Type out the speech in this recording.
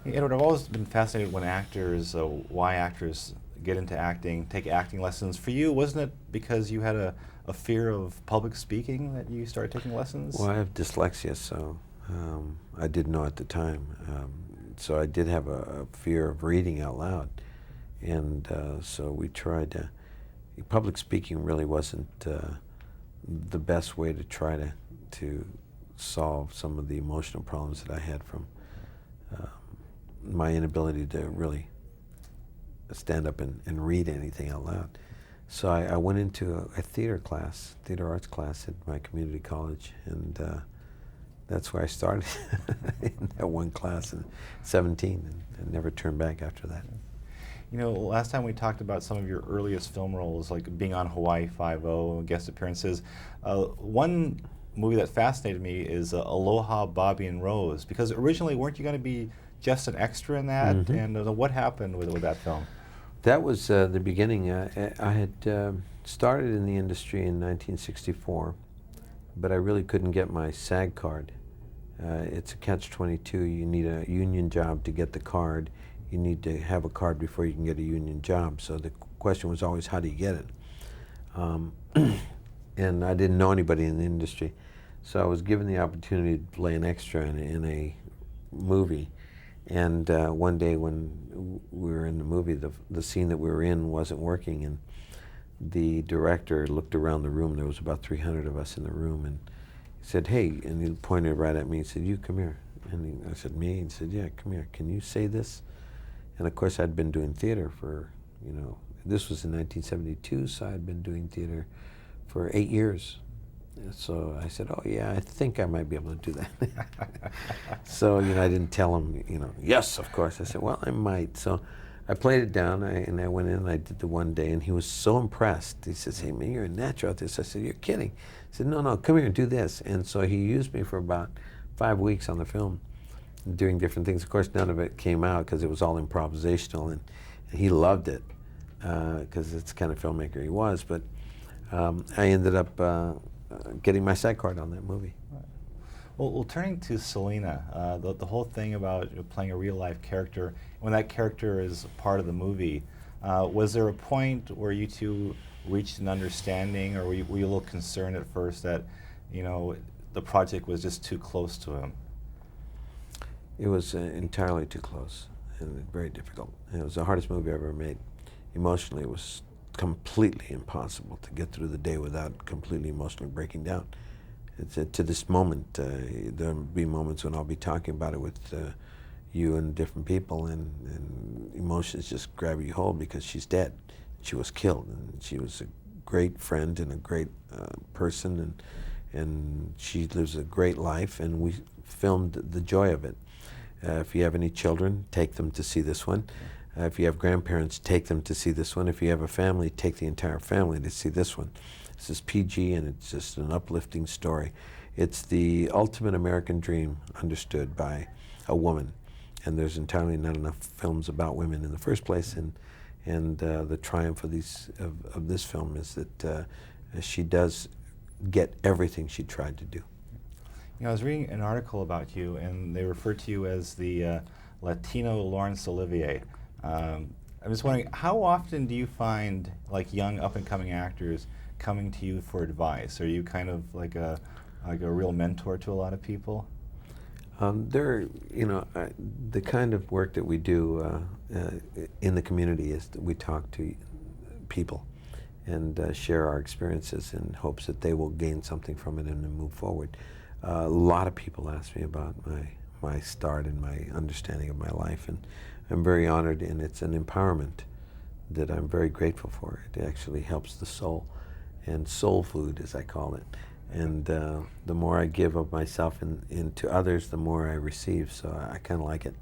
Hey, Edward, I've always been fascinated when why actors get into acting, take acting lessons. For you, wasn't it because you had a fear of public speaking that you started taking Well, lessons? I have dyslexia, so I didn't know at the time. So I did have a fear of reading out loud, and so we tried to. Public speaking really wasn't the best way to try to solve some of the emotional problems that I had from uh, my inability to really stand up and read anything out loud. So I went into a theater class, theater arts class at my community college, and that's where I started in that one class in 17, and never turned back after that. You know, last time we talked about some of your earliest film roles, like being on Hawaii Five-O, guest appearances. One movie that fascinated me is Aloha, Bobby and Rose, because originally weren't you going to be just an extra in that? Hmm. And what happened with that film? That was the beginning. I had started in the industry in 1964, but I really couldn't get my SAG card. It's a catch-22. You need a union job to get the card. You need to have a card before you can get a union job. So the question was always, how do you get it? Um, and I didn't know anybody in the industry. So I was given the opportunity to play an extra in a movie. And one day when we were in the movie, the scene that we were in wasn't working, and the director looked around the room. There was about 300 of us in the room, and he said, "Hey," and he pointed right at me. He said, "You come here." And I said, "Me?" He said, "Yeah, come here. Can you say this?" And of course, I'd been doing theater for, this was in 1972, so I'd been doing theater for 8 years. So I said, "Oh yeah, I think I might be able to do that." So I didn't tell him, yes, of course. I said, "Well, I might." So I played it down, and I went in and I did the one day, and he was so impressed. He says, "Hey man, you're a natural at this." I said, "You're kidding." He said, "No, no, come here and do this." And so he used me for about 5 weeks on the film, doing different things. Of course, none of it came out because it was all improvisational, and he loved it because it's the kind of filmmaker he was. But I ended up getting my SAG card on that movie. Well, turning to Selena, the whole thing about playing a real life character, when that character is part of the movie, was there a point where you two reached an understanding, or were you a little concerned at first that, the project was just too close to him? It was entirely too close and very difficult. It was the hardest movie I ever made. Emotionally, it was completely impossible to get through the day without completely emotionally breaking down. It's to this moment, there'll be moments when I'll be talking about it with you and different people, and emotions just grab you hold because she's dead. She was killed, and she was a great friend and a great person, and she lives a great life, and we filmed the joy of it. If you have any children, take them to see this one. If you have grandparents, take them to see this one. If you have a family, take the entire family to see this one. This is PG, and it's just an uplifting story. It's the ultimate American dream understood by a woman, and there's entirely not enough films about women in the first place. And the triumph of this film is that she does get everything she tried to do. I was reading an article about you, and they refer to you as the Latino Laurence Olivier. I'm just wondering, how often do you find like young up-and-coming actors coming to you for advice? Are you kind of like a real mentor to a lot of people? The kind of work that we do in the community is that we talk to people and share our experiences in hopes that they will gain something from it and then move forward. A lot of people ask me about my start and my understanding of my life, and I'm very honored, and it's an empowerment that I'm very grateful for. It actually helps the soul, and soul food, as I call it. And the more I give of myself to others, the more I receive, so I kind of like it.